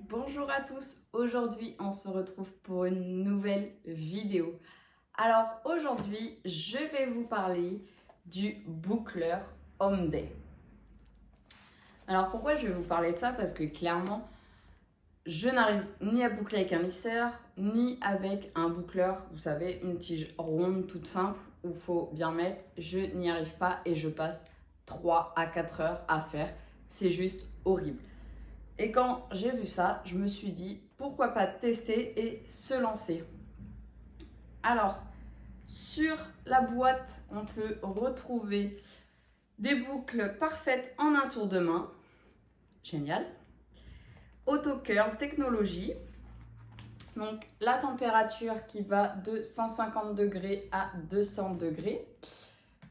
Bonjour à tous, aujourd'hui on se retrouve pour une nouvelle vidéo. Alors aujourd'hui je vais vous parler du boucleur Home Day. Alors pourquoi je vais vous parler de ça? Parce que clairement je n'arrive ni à boucler avec un lisseur ni avec un boucleur, vous savez, une tige ronde toute simple où il faut bien mettre. Je n'y arrive pas et je passe 3 à 4 heures à faire, c'est juste horrible. Et quand j'ai vu ça, je me suis dit, pourquoi pas tester et se lancer. Alors, sur la boîte, on peut retrouver des boucles parfaites en un tour de main. Génial. Auto Curl technologie. Donc, la température qui va de 150 degrés à 200 degrés.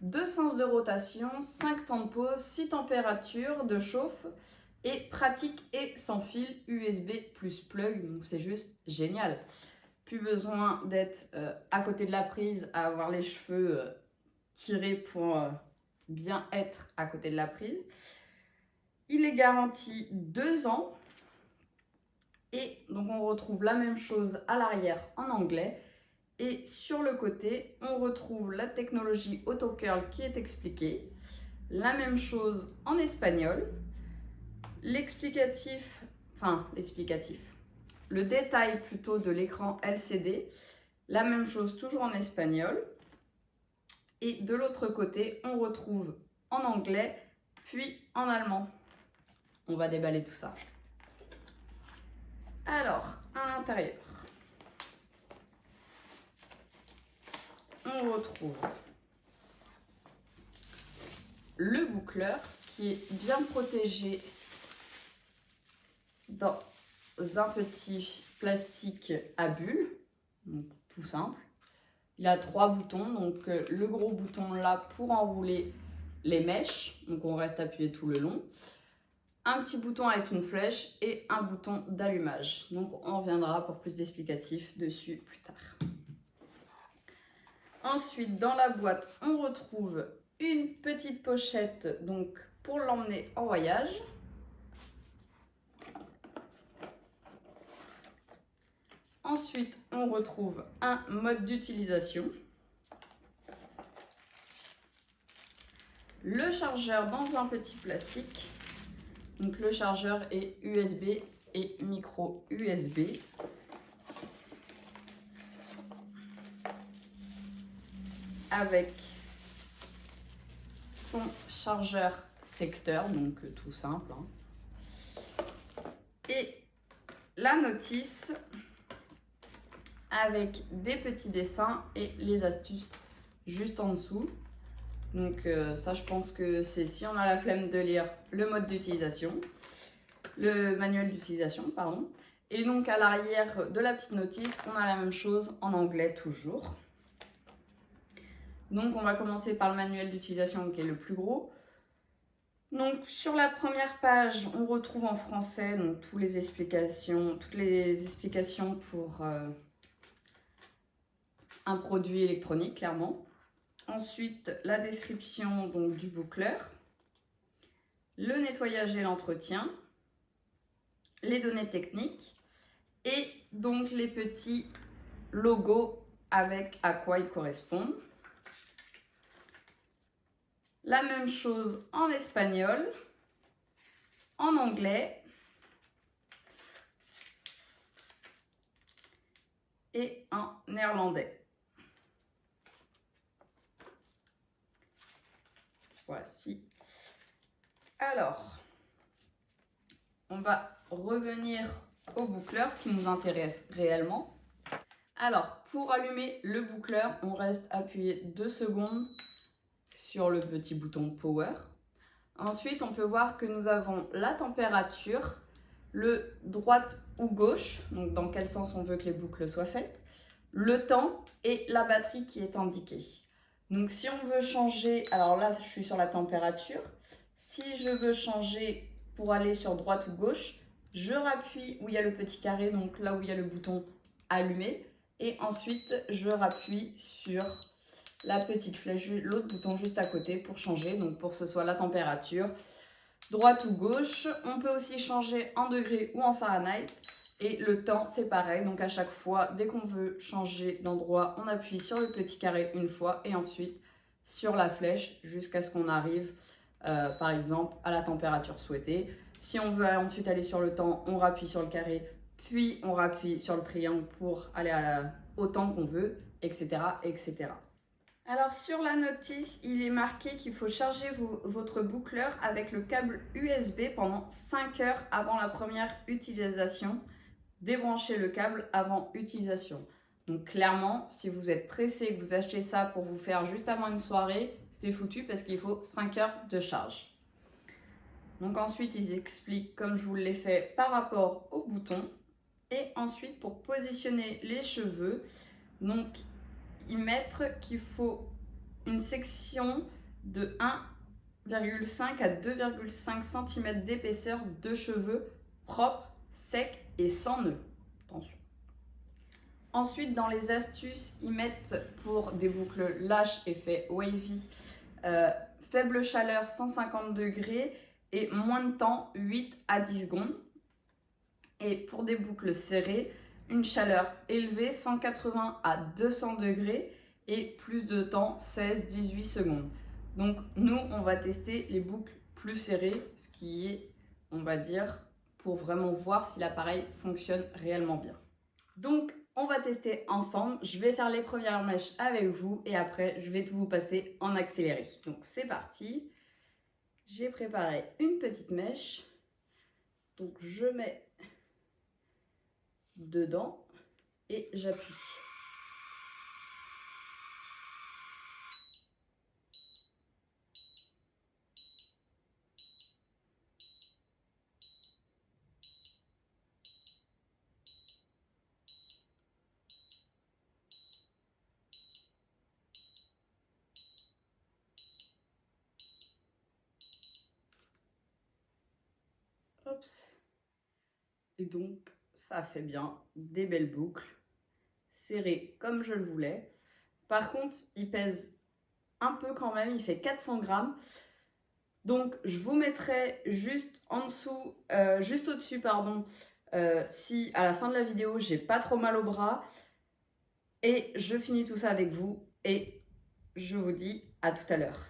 2 sens de rotation, 5 temps de pause, 6 températures de chauffe. Et pratique et sans fil USB plus plug, donc c'est juste génial. Plus besoin d'être à côté de la prise, à avoir les cheveux tirés pour bien être à côté de la prise. Il est garanti 2 ans. Et donc on retrouve la même chose à l'arrière en anglais. Et sur le côté, on retrouve la technologie Auto Curl qui est expliquée. La même chose en espagnol. L'explicatif, le détail plutôt de l'écran LCD, la même chose toujours en espagnol. Et de l'autre côté, on retrouve en anglais, puis en allemand. On va déballer tout ça. Alors, à l'intérieur, on retrouve le boucleur qui est bien protégé dans un petit plastique à bulles, donc tout simple. Il a 3 boutons, donc le gros bouton là pour enrouler les mèches, donc on reste appuyé tout le long. Un petit bouton avec une flèche et un bouton d'allumage. Donc on reviendra pour plus d'explicatifs dessus plus tard. Ensuite, dans la boîte, on retrouve une petite pochette donc pour l'emmener en voyage. Ensuite, on retrouve un mode d'utilisation. Le chargeur dans un petit plastique. Donc le chargeur est USB et micro USB. Avec son chargeur secteur, donc tout simple. Et la notice avec des petits dessins et les astuces juste en dessous. Donc ça, je pense que c'est si on a la flemme de lire le mode d'utilisation, le manuel d'utilisation, pardon. Et donc à l'arrière de la petite notice, on a la même chose en anglais toujours. Donc on va commencer par le manuel d'utilisation qui est le plus gros. Donc sur la première page, on retrouve en français donc, toutes les explications pour un produit électronique, clairement. Ensuite, la description donc, du boucleur, le nettoyage et l'entretien, les données techniques et donc les petits logos avec à quoi ils correspondent. La même chose en espagnol, en anglais et en néerlandais. Voici. Alors, on va revenir au boucleur, ce qui nous intéresse réellement. Alors, pour allumer le boucleur, on reste appuyé 2 secondes sur le petit bouton Power. Ensuite, on peut voir que nous avons la température, le droite ou gauche, donc dans quel sens on veut que les boucles soient faites, le temps et la batterie qui est indiquée. Donc si on veut changer, alors là je suis sur la température, si je veux changer pour aller sur droite ou gauche, je rappuie où il y a le petit carré, donc là où il y a le bouton allumer, et ensuite je rappuie sur la petite flèche, l'autre bouton juste à côté pour changer, donc pour que ce soit la température, droite ou gauche. On peut aussi changer en degrés ou en Fahrenheit. Et le temps, c'est pareil. Donc à chaque fois, dès qu'on veut changer d'endroit, on appuie sur le petit carré une fois et ensuite sur la flèche jusqu'à ce qu'on arrive, par exemple, à la température souhaitée. Si on veut ensuite aller sur le temps, on rappuie sur le carré, puis on rappuie sur le triangle pour aller au temps qu'on veut, etc., etc. Alors sur la notice, il est marqué qu'il faut charger votre boucleur avec le câble USB pendant 5 heures avant la première utilisation. Débrancher le câble avant utilisation. Donc clairement, si vous êtes pressé, que vous achetez ça pour vous faire juste avant une soirée, c'est foutu parce qu'il faut 5 heures de charge. Donc ensuite, ils expliquent, comme je vous l'ai fait, par rapport au bouton. Et ensuite, pour positionner les cheveux, donc ils mettent qu'il faut une section de 1,5 à 2,5 cm d'épaisseur de cheveux propres, secs et sans nœuds. Attention. Ensuite, dans les astuces, ils mettent pour des boucles lâches effet wavy, faible chaleur 150 degrés et moins de temps 8 à 10 secondes. Et pour des boucles serrées, une chaleur élevée 180 à 200 degrés et plus de temps 16-18 secondes. Donc nous, on va tester les boucles plus serrées, ce qui est, on va dire, pour vraiment voir si l'appareil fonctionne réellement bien. Donc, on va tester ensemble. Je vais faire les premières mèches avec vous et après, je vais tout vous passer en accéléré. Donc, c'est parti. J'ai préparé une petite mèche. Donc, je mets dedans et j'appuie. Oups. Et donc, ça fait bien des belles boucles, serrées comme je le voulais. Par contre, il pèse un peu quand même, il fait 400 grammes. Donc, je vous mettrai juste en dessous, juste au-dessus, pardon, si à la fin de la vidéo, j'ai pas trop mal au bras. Et je finis tout ça avec vous et je vous dis à tout à l'heure.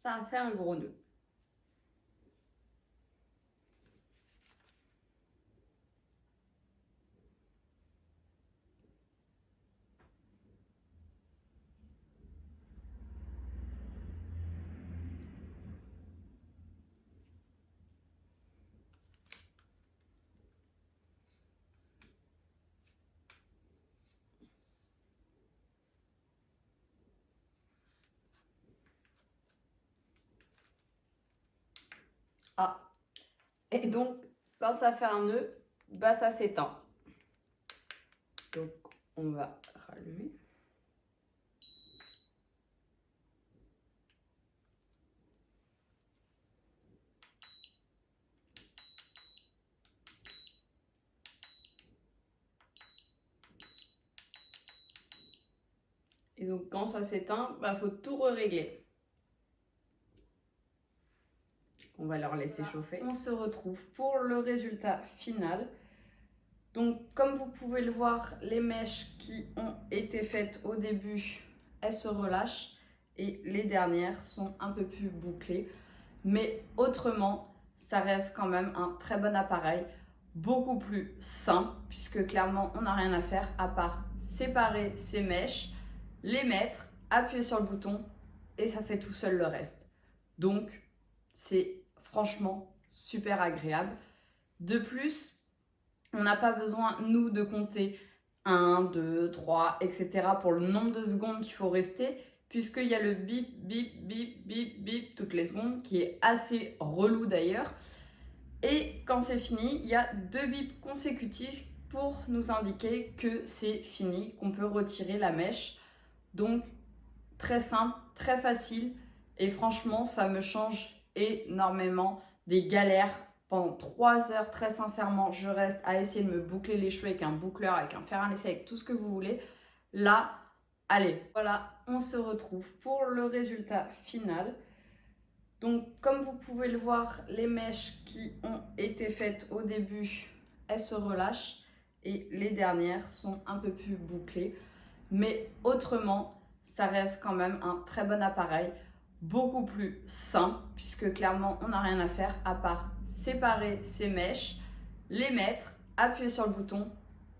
Ça a fait un gros nœud. Ah, et donc quand ça fait un nœud, bah ça s'éteint. Donc on va rallumer. Et donc quand ça s'éteint, bah faut tout régler. On va leur laisser chauffer. On se retrouve pour le résultat final. Donc comme vous pouvez le voir, les mèches qui ont été faites au début, elles se relâchent et les dernières sont un peu plus bouclées. Mais autrement, ça reste quand même un très bon appareil, beaucoup plus sain puisque clairement on n'a rien à faire à part séparer ces mèches, les mettre, appuyer sur le bouton et ça fait tout seul le reste. Donc c'est franchement super agréable. De plus, on n'a pas besoin, nous, de compter 1, 2, 3, etc. pour le nombre de secondes qu'il faut rester, puisqu'il y a le bip, bip, bip, bip, bip toutes les secondes, qui est assez relou d'ailleurs. Et quand c'est fini, il y a 2 bips consécutifs pour nous indiquer que c'est fini, qu'on peut retirer la mèche. Donc très simple, très facile, et franchement ça me change énormément des galères. Pendant 3 heures, très sincèrement, je reste à essayer de me boucler les cheveux avec un boucleur, avec un fer à lisser, avec tout ce que vous voulez. Là, allez, voilà, on se retrouve pour le résultat final. Donc, comme vous pouvez le voir, les mèches qui ont été faites au début, elles se relâchent. Et les dernières sont un peu plus bouclées. Mais autrement, ça reste quand même un très bon appareil. Beaucoup plus sain, puisque clairement, on n'a rien à faire à part séparer ces mèches, les mettre, appuyer sur le bouton,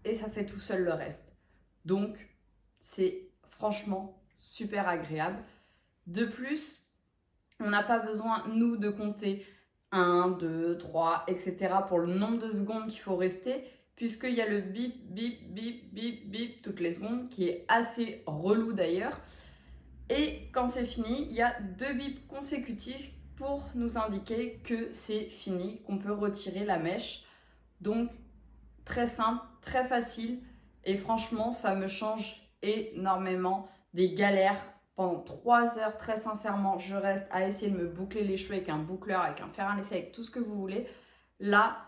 et ça fait tout seul le reste. Donc, c'est franchement super agréable. De plus, on n'a pas besoin, nous, de compter 1, 2, 3, etc. pour le nombre de secondes qu'il faut rester, puisqu'il y a le bip, bip, bip, bip, bip toutes les secondes, qui est assez relou d'ailleurs. Et quand c'est fini, il y a 2 bips consécutifs pour nous indiquer que c'est fini, qu'on peut retirer la mèche. Donc, très simple, très facile, et franchement, ça me change énormément des galères. Pendant 3 heures, très sincèrement, je reste à essayer de me boucler les cheveux avec un boucleur, avec un fer à lisser, avec tout ce que vous voulez. Là,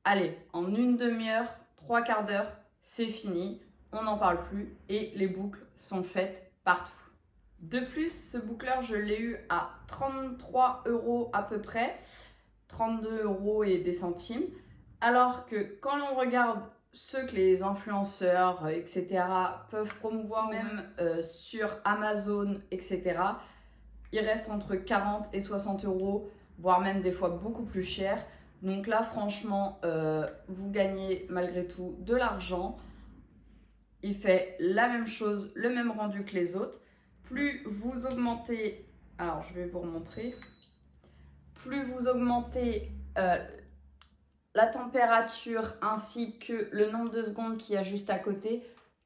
allez, en une demi-heure, 3/4 d'heure, c'est fini, on n'en parle plus et les boucles sont faites partout. De plus, ce boucleur, je l'ai eu à 33 € à peu près, 32 € et des centimes. Alors que quand on regarde ceux que les influenceurs, etc. peuvent promouvoir même sur Amazon, etc., ils restent entre 40 et 60 €, voire même des fois beaucoup plus cher. Donc là, franchement, vous gagnez malgré tout de l'argent. Il fait la même chose, le même rendu que les autres. Plus vous augmentez, alors je vais vous remontrer, plus vous augmentez la température ainsi que le nombre de secondes qu'il y a juste à côté,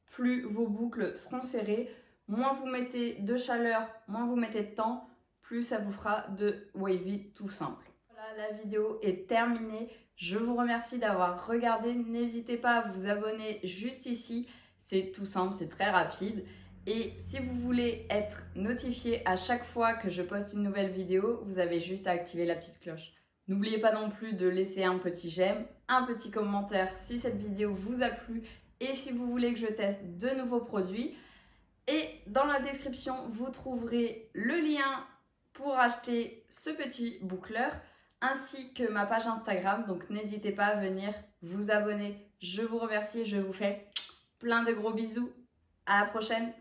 plus vos boucles seront serrées. Moins vous mettez de chaleur, moins vous mettez de temps, plus ça vous fera de wavy tout simple. Voilà, la vidéo est terminée. Je vous remercie d'avoir regardé. N'hésitez pas à vous abonner juste ici. C'est tout simple, c'est très rapide. Et si vous voulez être notifié à chaque fois que je poste une nouvelle vidéo, vous avez juste à activer la petite cloche. N'oubliez pas non plus de laisser un petit j'aime, un petit commentaire si cette vidéo vous a plu et si vous voulez que je teste de nouveaux produits. Et dans la description, vous trouverez le lien pour acheter ce petit boucleur ainsi que ma page Instagram. Donc n'hésitez pas à venir vous abonner. Je vous remercie, je vous fais plein de gros bisous. À la prochaine!